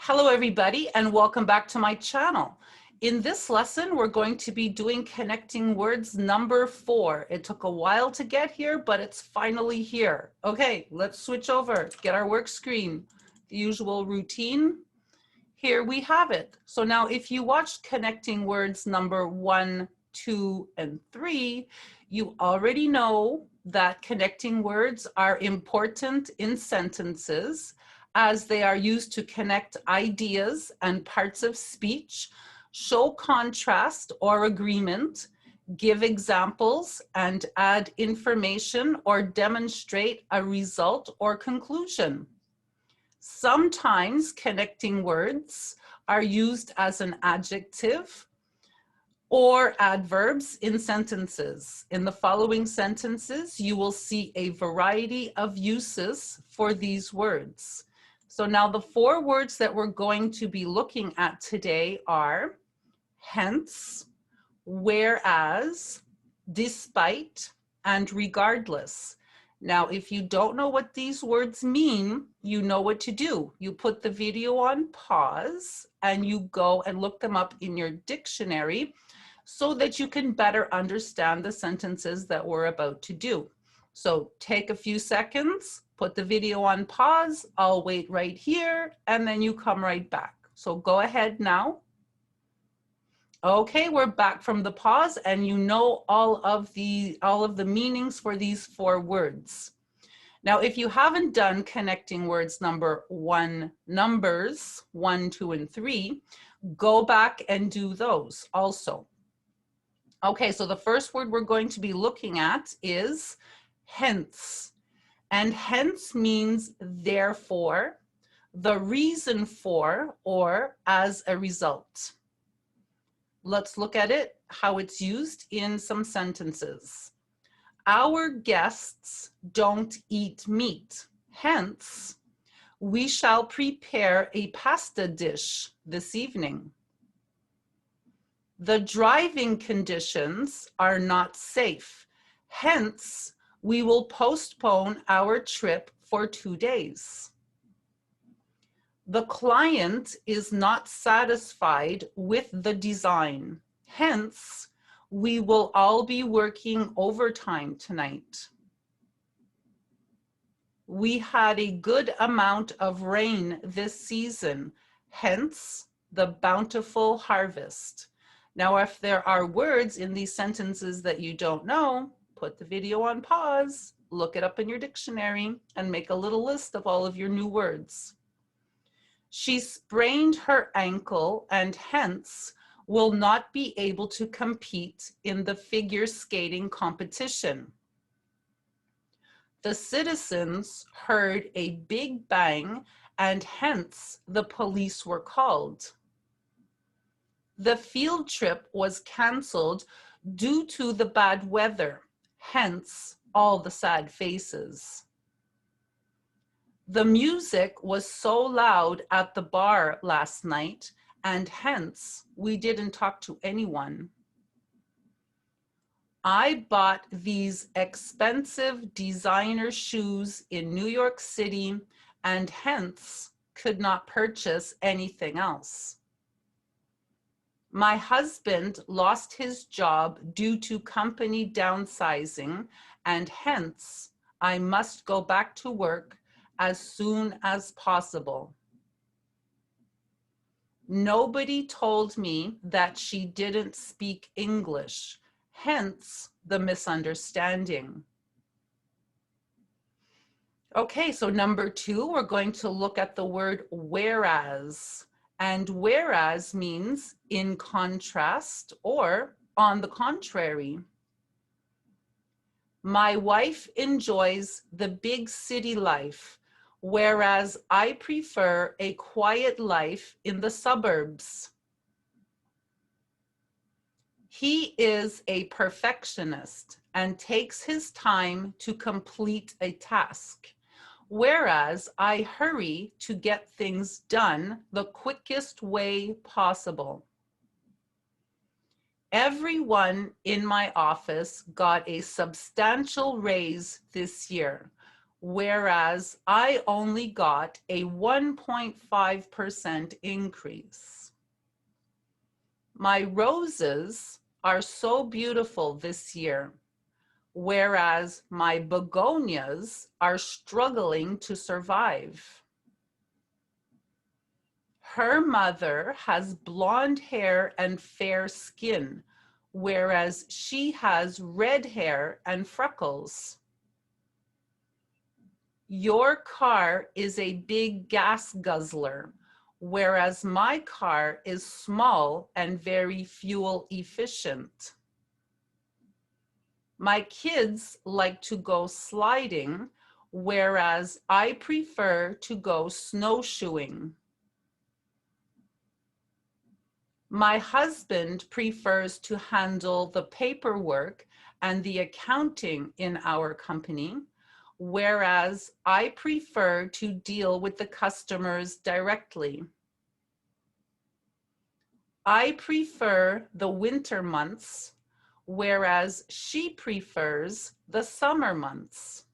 Hello everybody and welcome back to my channel. In this lesson, we're going to be doing connecting words number 4. It took a while to get here, but it's finally here. Okay, let's switch over, get our work screen. The usual routine. Here we have it. So now if you watched connecting words number 1, 2, and 3, you already know that connecting words are important in sentences as they are used to connect ideas and parts of speech, show contrast or agreement, give examples, and add information or demonstrate a result or conclusion. Sometimes connecting words are used as an adjective or adverbs in sentences. In the following sentences, you will see a variety of uses for these words. So now the 4 words that we're going to be looking at today are hence, whereas, despite, and regardless. Now, if you don't know what these words mean, you know what to do. You put the video on pause and you go and look them up in your dictionary so that you can better understand the sentences that we're about to do. So take a few seconds, put the video on pause, I'll wait right here, and then you come right back. So go ahead now. Okay, we're back from the pause and you know all of the meanings for these 4 words. Now, if you haven't done connecting words number 1, numbers 1, 2, and 3, go back and do those also. Okay, so the first word we're going to be looking at is hence. And hence means therefore, the reason for, or as a result. Let's look at it, how it's used in some sentences. Our guests don't eat meat. Hence, we shall prepare a pasta dish this evening. The driving conditions are not safe. Hence, we will postpone our trip for 2 days. The client is not satisfied with the design. Hence, we will all be working overtime tonight. We had a good amount of rain this season. Hence, the bountiful harvest. Now, if there are words in these sentences that you don't know, put the video on pause, look it up in your dictionary, and make a little list of all of your new words. She sprained her ankle and hence will not be able to compete in the figure skating competition. The citizens heard a big bang and hence the police were called. The field trip was canceled due to the bad weather, hence all the sad faces. The music was so loud at the bar last night, and hence we didn't talk to anyone. I bought these expensive designer shoes in New York City, and hence could not purchase anything else. My husband lost his job due to company downsizing, and hence I must go back to work as soon as possible. Nobody told me that she didn't speak English, hence the misunderstanding. Okay, so number 2, we're going to look at the word whereas. And whereas means in contrast or on the contrary. My wife enjoys the big city life, whereas I prefer a quiet life in the suburbs. He is a perfectionist and takes his time to complete a task, whereas I hurry to get things done the quickest way possible. Everyone in my office got a substantial raise this year, whereas I only got a 1.5% increase. My roses are so beautiful this year, whereas my begonias are struggling to survive. Her mother has blonde hair and fair skin, whereas she has red hair and freckles. Your car is a big gas guzzler, whereas my car is small and very fuel efficient. My kids like to go sliding, whereas I prefer to go snowshoeing. My husband prefers to handle the paperwork and the accounting in our company, whereas I prefer to deal with the customers directly. I prefer the winter months, whereas she prefers the summer months.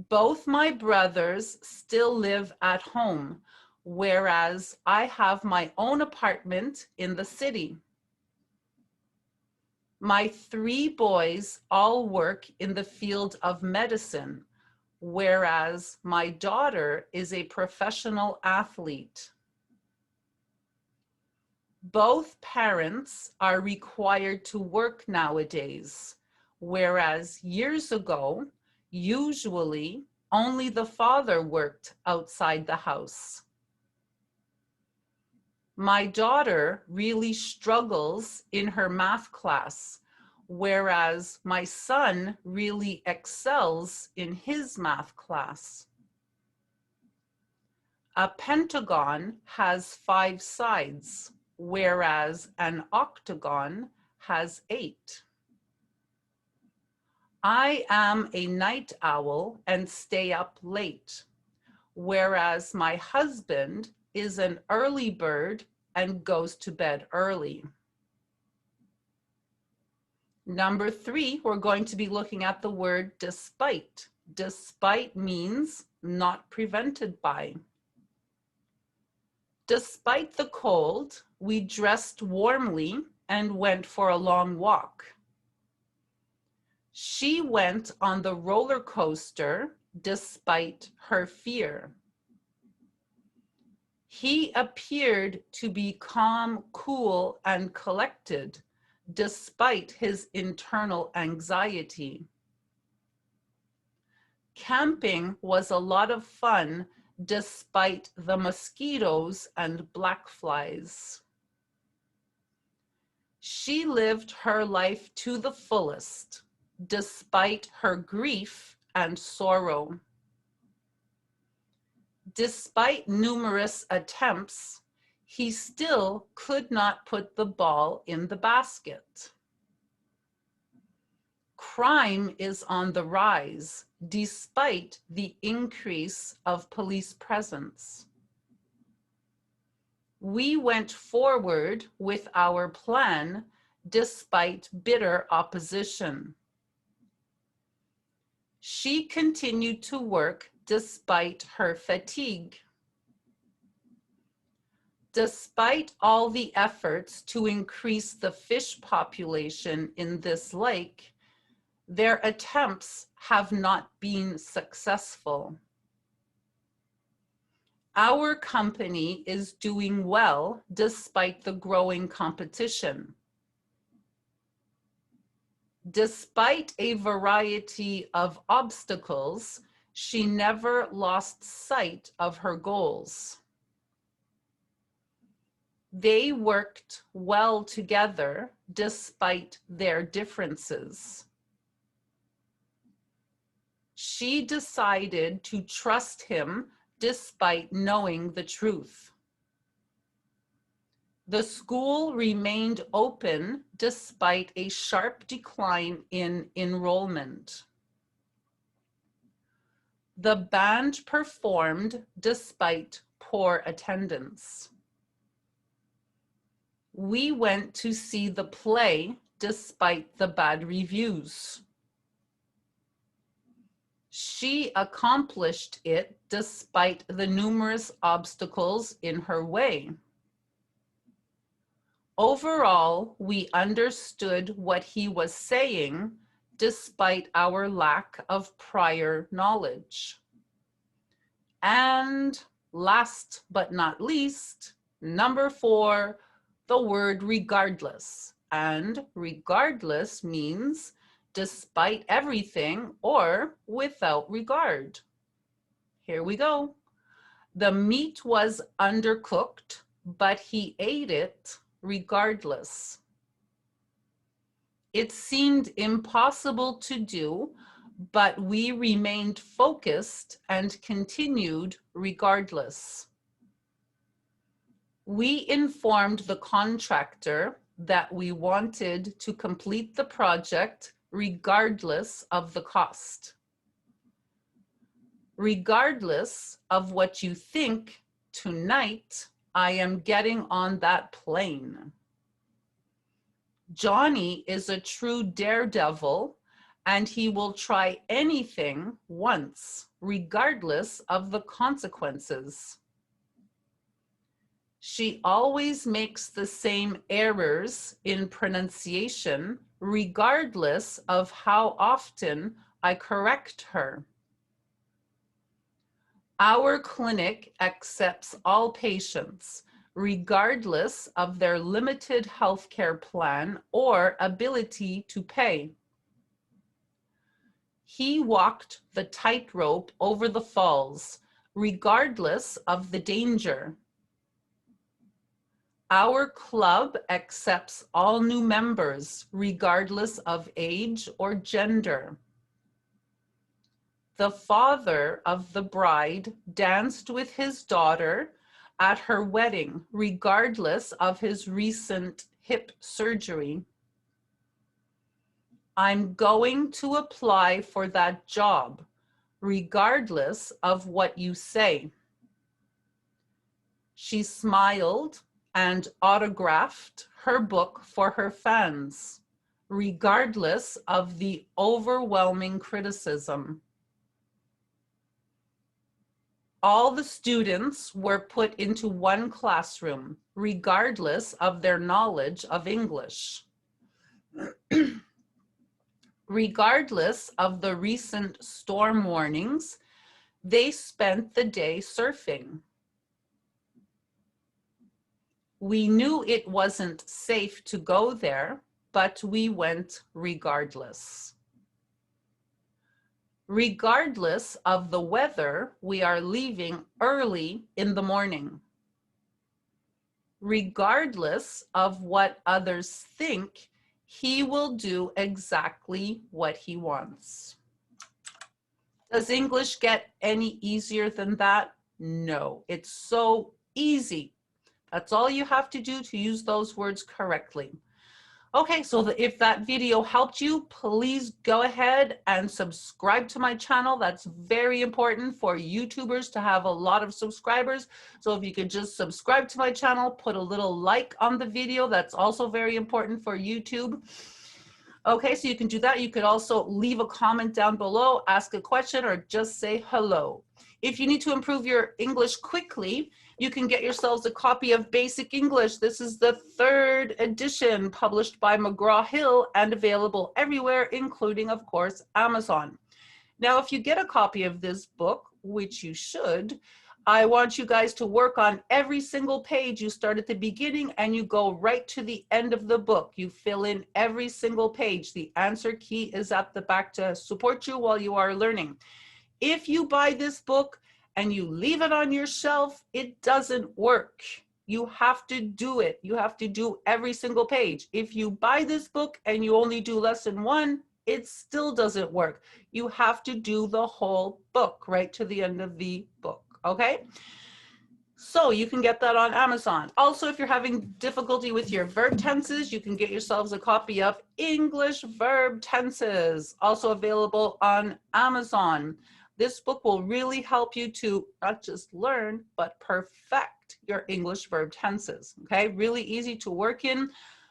Both my brothers still live at home, whereas I have my own apartment in the city. My 3 boys all work in the field of medicine, whereas my daughter is a professional athlete. Both parents are required to work nowadays, whereas years ago, usually only the father worked outside the house. My daughter really struggles in her math class, whereas my son really excels in his math class. A pentagon has 5 sides, whereas an octagon has 8. I am a night owl and stay up late, whereas my husband is an early bird and goes to bed early. Number 3, we're going to be looking at the word despite. Despite means not prevented by. Despite the cold, we dressed warmly and went for a long walk. She went on the roller coaster despite her fear. He appeared to be calm, cool, and collected despite his internal anxiety. Camping was a lot of fun despite the mosquitoes and black flies. She lived her life to the fullest, despite her grief and sorrow. Despite numerous attempts, he still could not put the ball in the basket. Crime is on the rise, despite the increase of police presence. We went forward with our plan despite bitter opposition. She continued to work despite her fatigue. Despite all the efforts to increase the fish population in this lake, their attempts have not been successful. Our company is doing well despite the growing competition. Despite a variety of obstacles, she never lost sight of her goals. They worked well together despite their differences. She decided to trust him despite knowing the truth. The school remained open despite a sharp decline in enrollment. The band performed despite poor attendance. We went to see the play despite the bad reviews. She accomplished it despite the numerous obstacles in her way. Overall, we understood what he was saying despite our lack of prior knowledge. And last but not least, number 4, the word regardless. And regardless means despite everything or without regard. Here we go. The meat was undercooked, but he ate it regardless. It seemed impossible to do, but we remained focused and continued regardless. We informed the contractor that we wanted to complete the project regardless of the cost. Regardless of what you think, tonight I am getting on that plane. Johnny is a true daredevil, and he will try anything once, regardless of the consequences. She always makes the same errors in pronunciation, regardless of how often I correct her. Our clinic accepts all patients, regardless of their limited healthcare plan or ability to pay. He walked the tightrope over the falls, regardless of the danger. Our club accepts all new members, regardless of age or gender. The father of the bride danced with his daughter at her wedding, regardless of his recent hip surgery. I'm going to apply for that job, regardless of what you say. She smiled and autographed her book for her fans, regardless of the overwhelming criticism. All the students were put into one classroom, regardless of their knowledge of English. Regardless of the recent storm warnings, they spent the day surfing. We knew it wasn't safe to go there, but we went regardless. Regardless of the weather, we are leaving early in the morning. Regardless of what others think, he will do exactly what he wants. Does English get any easier than that? No, it's so easy. That's all you have to do to use those words correctly. Okay, so if that video helped you, please go ahead and subscribe to my channel. That's very important for YouTubers to have a lot of subscribers. So if you could just subscribe to my channel, put a little like on the video, that's also very important for YouTube. Okay, so you can do that. You could also leave a comment down below, ask a question, or just say hello. If you need to improve your English quickly, you can get yourselves a copy of Basic English. This is the 3rd edition, published by McGraw-Hill and available everywhere, including, of course, Amazon. Now, if you get a copy of this book, which you should, I want you guys to work on every single page. You start at the beginning and you go right to the end of the book. You fill in every single page. The answer key is at the back to support you while you are learning. If you buy this book and you leave it on your shelf, it doesn't work. You have to do it. You have to do every single page. If you buy this book and you only do lesson 1, it still doesn't work. You have to do the whole book right to the end of the book, okay? So you can get that on Amazon. Also, if you're having difficulty with your verb tenses, you can get yourselves a copy of English Verb Tenses, also available on Amazon. This book will really help you to not just learn, but perfect your English verb tenses, okay? Really easy to work in.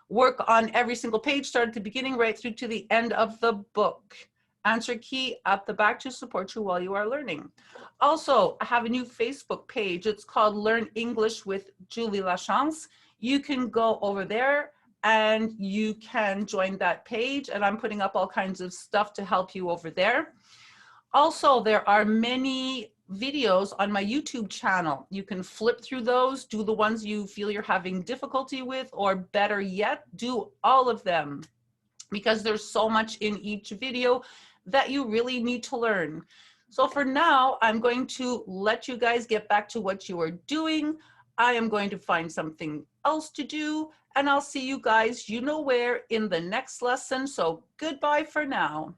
Work on every single page, start at the beginning right through to the end of the book. answer key at the back to support you while you are learning. Also, I have a new Facebook page. It's called Learn English with Julie Lachance. You can go over there and you can join that page, and I'm putting up all kinds of stuff to help you over there. Also, there are many videos on my YouTube channel. You can flip through those, do the ones you feel you're having difficulty with, or better yet, do all of them, because there's so much in each video that you really need to learn. So for now, I'm going to let you guys get back to what you are doing. I am going to find something else to do, and I'll see you guys, you know where, in the next lesson. So goodbye for now.